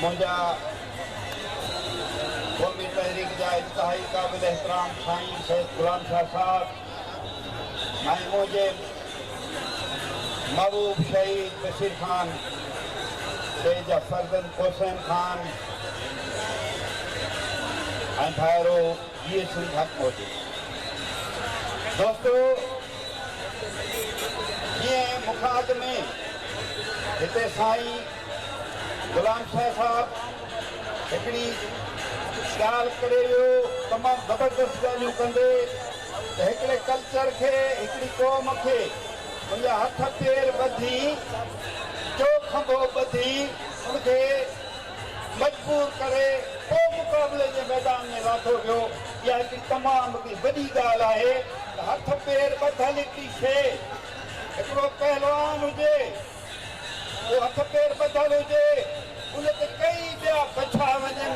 मुंहिंजा क़ौमी तहरीक जा इंतहाई क़ाबिल एहतराम साईं सैयद गुलाम शाह साहब ऐं मुंहिंजे महबूब शहीद बशीर खान जा फर्ज़न हुसैन खान ऐं भाइरो सिंह हक़ मौजूद दोस्तो जीअं मुखाद में हिते साईं गुलाम शाह साहब हिकिड़ी ॻाल्हि करे वियो तमामु ज़बरदस्त ॻाल्हियूं कंदे त हिकिड़े कल्चर खे हिकिड़ी क़ौम खे मुंहिंजा हथ पेर ॿधी जो खंभो ॿधी उनखे मजबूर करे पोइ मुक़ाबले जे मैदान में लाथो वियो। इहा हिकिड़ी तमामु वॾी ॻाल्हि आहे त हथ पेर ॿधल हिकिड़ी शइ हिकिड़ो पहलवान हुजे उहो हथ पेर ॿधल हुजे उन ते कई ॿिया बछा वञनि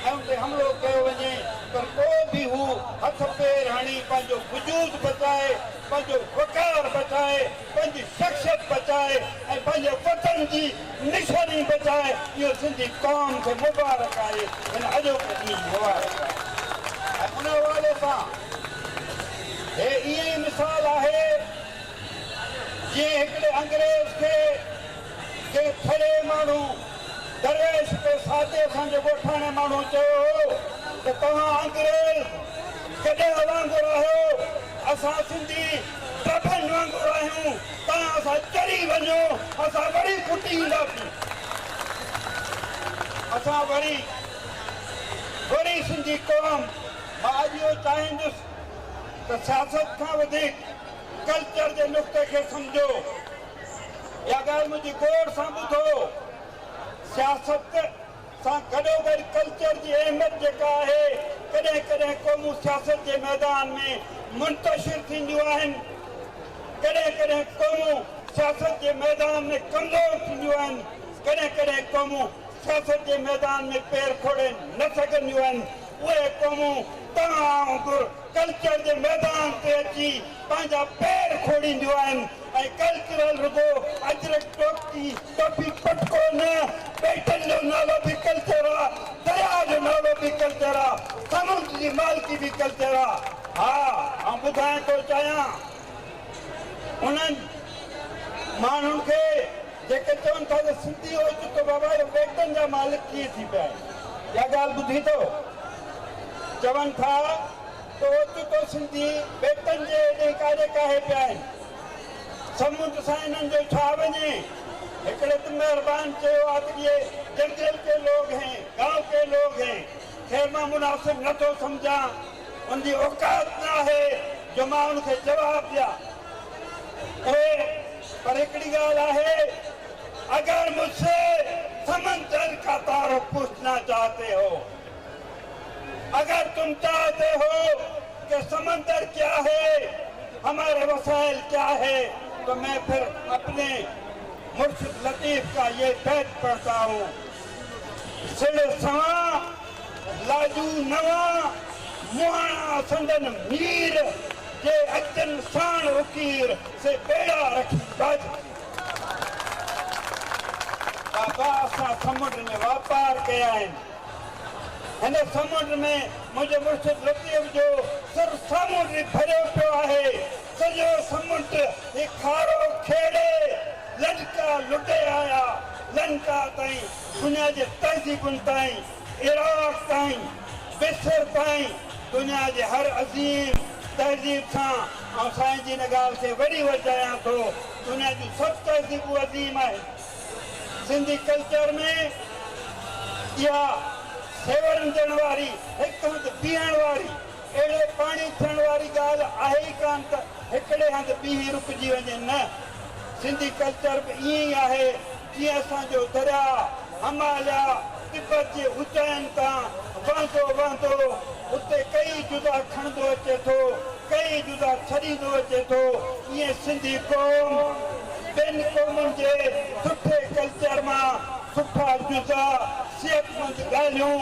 ऐं उन ते हमिलो कयो वञे पर को बि हू हथ पेर हणी पंहिंजो वजूद बचाए पंहिंजो वकार बचाए पंहिंजी शख़्सियत बचाए ऐं पंहिंजे वतन जी निशानी बचाए इहो सिंधी क़ौम खे मुबारक आहे हिन अॼोके ॾींहुं मुबारक आहे। ऐं उन हवाले सां हे ईअं ई मिसाल आहे जीअं हिकिड़े अंग्रेज़ खे के थड़े माण्हू दरवेश पे सादे सां जेको ठाणे माण्हू चयो हो त तव्हां अंग्रेज़ कॾहिं वांगुरु आहियो असां सिंधी डबनि वांगुरु आहियूं तव्हां असां चढ़ी वञो असां वरी फुटी ईंदासीं असां वरी सिंधी क़ौम मां अॼु इहो चाहींदुसि त सियासत खां वधीक कल्चर जे नुक़्ते खे सम्झो। इहा ॻाल्हि मुंहिंजी गौर सां ॿुधो सियासत सां गॾोगॾु कल्चर जी अहमियत जेका आहे कॾहिं कॾहिं क़ौमूं सियासत जे मैदान में मुंतशिर थींदियूं आहिनि कॾहिं कॾहिं क़ौमूं सियासत जे मैदान में कमज़ोर थींदियूं आहिनि कॾहिं कॾहिं क़ौमूं सियासत जे मैदान में पेर खोड़े न सघंदियूं आहिनि उहे क़ौमूं तव्हां वांगुरु कल्चर जे मैदान ते अची पंहिंजा पेर खोड़ींदियूं आहिनि ऐं कल्चरल रुगो अजरक टोपी पटको न पेटन जो नालो बि कल्चर आहे दरिया जो नालो बि कल्चर आहे समुंड जी मालिकी बि कल्चर आहे। हा ऐं ॿुधाइण थो चाहियां उन्हनि माण्हुनि खे जेके चवनि था त सिंधी ओचितो त बाबा इहो पेटनि जा मालिक कीअं थी पिया आहिनि इहा ॻाल्हि ॿुधी अथव चवनि था त ओचितो सिंधी पेटनि जे एॾे काॾे काहे पिया आहिनि समुंड सां इन्हनि जो छा वञे हिकिड़े त महिरबानी चयो आहे त ये जंगल के लोग हैं गांव के लोग हैं ख़ैर मां मुनासिब नथो सम्झां उनजी औकात न आहे जो मां उनखे जवाबु ॾियां पर हिकिड़ी ॻाल्हि आहे अगर मुझसे समंदर का तारुफ पूछना चाहते हो अगर तुम चाहते हो कि समंदर क्या है हमारे वसाइल क्या है तो मैं फिर अपने मुर्शिद लतीफ का ये बैत पढ़ता हूँ सिड़ सवा लाजू नवा मुहाना संदन मीर जे अचन साण उकीर से बेड़ा रखी बाज बाबा असां समुंड में वापार कया आहिनि हिन समुंड में मुंहिंजे मुर्शिद लतीफ जो सिर समुंड भरियो पियो आहे सॼो समुंड ही खारो खेड़े लंका लुटे आया लंका ताईं दुनिया जे तहज़ीबुनि ताईं इराक ताईं मिस्र ताईं दुनिया जे हर अज़ीम तहज़ीब सां ऐं साईं जी हिन ॻाल्हि खे वरी वधायां थो दुनिया जूं सभु तहज़ीबूं अज़ीम आहिनि सिंधी कल्चर में इहा सेवरनि ॾियण वारी हिकु हंधि बीहण वारी अहिड़े पाणी थियण वारी ॻाल्हि आहे ई कान त हिकिड़े हंधि बीही रुकिजी वञे न सिंधी कल्चर बि ईअं ई आहे जीअं असांजो दरिया हिमालय तिब्बत जे ऊचाइनि तां वहंदो वहंदो उते कई जुदा खणंदो अचे थो कई जुदा छॾींदो अचे थो ईअं सिंधी क़ौम ॿिनि क़ौमुनि जे सुठे कल्चर मां सुठा जुदा सिहतमंद ॻाल्हियूं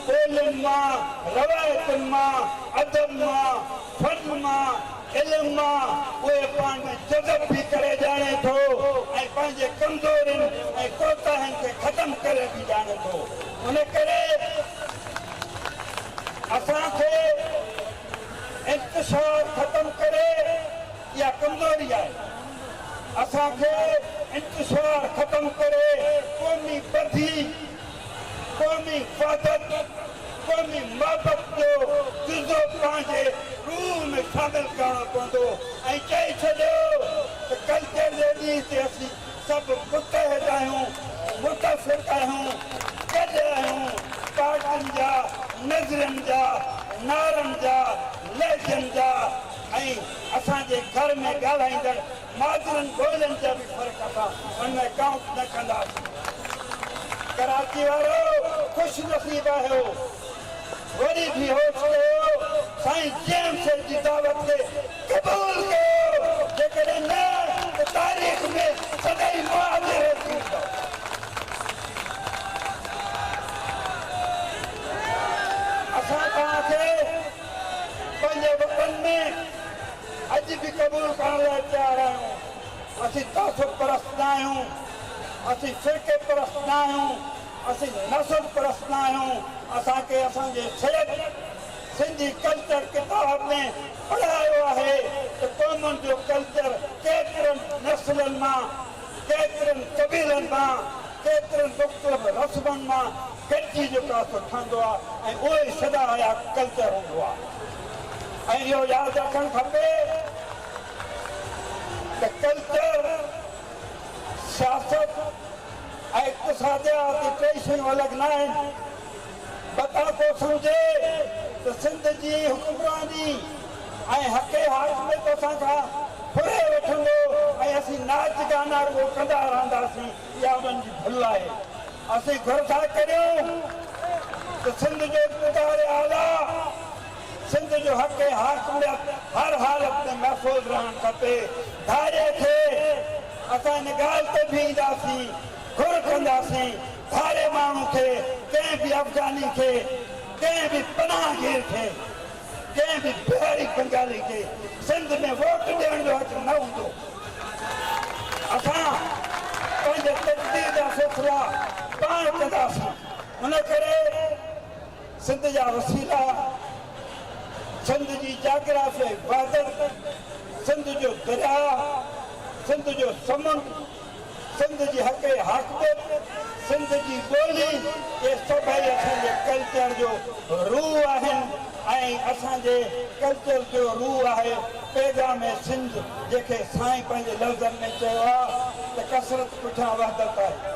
ॿोलियुनि मां रवायतुनि मां अदब मां फन मां इल्म मां उहे पाण में जज़ब बि करे ॼाणे थो ऐं पंहिंजे कमज़ोरियुनि ऐं कोताहियुनि खे ख़तमु करे बि ॼाणे थो। उन करे असांखे इंतशार ख़तम करे इहा कमज़ोरी आहे असांखे इंतशार ख़तम करे क़ौमी बधी क़ौमी वहदत क़ौमी मोहबत जो जुज़ो पंहिंजे रूह में शामिल करणो पवंदो ऐं चई छॾियो त कल्चर जे ॾींहं ते असीं सभु मुतहद आहियूं मुतफ़िक़ आहियूं गॾु आहियूं पार्टियुनि जा नज़रनि जा नारनि जा लहजनि जा ऐं असांजे घर में ॻाल्हाईंदड़ मादरनि ॿोलियुनि जा बि फ़र्क़ु असां हुन में काउंट न कंदासीं कराची वारो ख़ुशि नसीब आहियो वरी बि होश कयो साईं जेम्स जी दावत खे क़बूल कयो जेकॾहिं न त तारीख़ में सदाईं मुआविज़ थींदो असां तव्हांखे पंहिंजे वतन में अॼु बि क़बूल करण लाइ तयारु आहियूं असीं तासुब परस्त न आहियूं असीं फ़िरके परस्त न आहियूं असीं नसब परस्त न आहियूं असांखे असांजे सिंधी कल्चर किताब में पढ़ायो आहे त क़ौमुनि जो कल्चर केतिरनि नस्लनि मां केतिरनि क़बीलनि मां केतिरनि मुख़्तलिफ़ रस्मनि मां गॾिजी जेको ठहंदो आहे ऐं उहो ई सदा हया कल्चर हूंदो आहे ऐं इहो यादि रखणु खपे त कल्चर सियासत ऐं इक़्तिसादियात टे शयूं अलॻि न आहिनि बताको सम्झे त सिंध जी हुकुमरानी ऐं हक़े हाक़ में असांखां फुरे वठंदो ऐं असीं नाच गाना रुगो कंदा रहंदासीं इहा उन्हनि जी भुल आहे असीं घुर था करियूं त सिंध जो इक़्तिदार आला सिंध जो हक़े हाकिमियत हर हालत में महफ़ूज़ रहणु खपे धारे खे असां हिन ॻाल्हि ते बि ईंदासीं घुर कंदासीं धारे माण्हू खे कंहिं बि अफ़गानी खे कंहिं बि पनाहगीर खे कंहिं बि बिहारी बंगाली खे सिंध में वोट ॾियण जो हक़ न हूंदो असां पंहिंजे तक़दीर जा फ़ैसिला पाण कंदासीं उन करे सिंध जा वसीला सिंध जी जाग्राफ़ी वहदत सिंध जो दरिया सिंध जो समुंड सिंध जी हक़े हाक़ियत सिंध जी ॿोली इहे सभई असांजे कल्चर जो रूह आहिनि ऐं असांजे कल्चर जो रूह आहे पैगाम सिंध जंहिंखे साईं पंहिंजे लफ़्ज़नि में चयो आहे त कसरत पुठियां वहदत आहे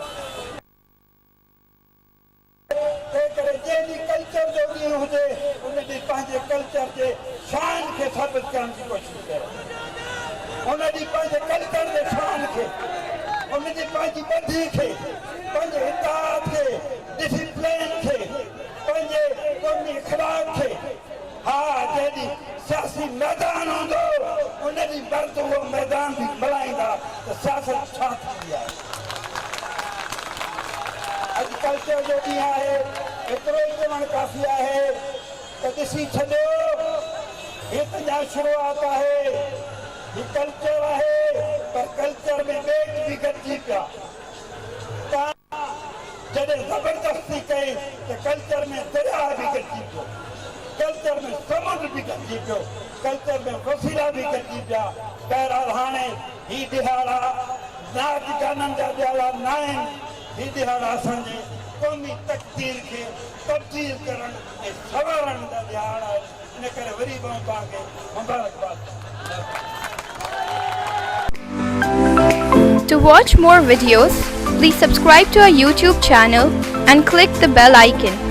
तंहिं करे जंहिं ॾींहुं कल्चर जो ॾींहुं हुजे उन ॾींहुं पंहिंजे कल्चर जे शान खे साबित करण जी कोशिशि कयो उन ॾींहुं पंहिंजे कल्चर जे शान खे उन जी पंहिंजी ॿधी खे पंहिंजे इताद खे डिसिप्लिन खे पंहिंजे क़ौमी इख़लाक़ खे हा जॾहिं सियासी मैदान हूंदो उन ॾींहुं मर्द उहो मैदान बि मल्हाईंदा त सियासत छा थींदी आहे अॼु कल्चर जो ॾींहुं आहे एतिरो ई चवणु काफ़ी आहे त ॾिसी छॾियो हीअ तुंहिंजा शुरूआत आहे हीअ कल्चर आहे पर कल्चर में ॿेट बि गॾिजी पिया जॾहिं ज़बरदस्ती कई त कल्चर में दरिया बि गॾिजी पियो कल्चर में समुंड बि गॾिजी पियो कल्चर में वसीला बि गॾिजी पिया बहरहाल हाणे हीअ ॾिहाड़ा नाच गाननि जा ॾिहाड़ा न आहिनि हीअ ॾिहाड़ा असांजे क़ौमी तक़दीर खे तब्दील करण ऐं सवारण जा ॾिहाड़ा आहिनि इन करे वरी बि तव्हांखे मुबारकबाद To watch more videos, please subscribe to our YouTube channel and click the bell icon.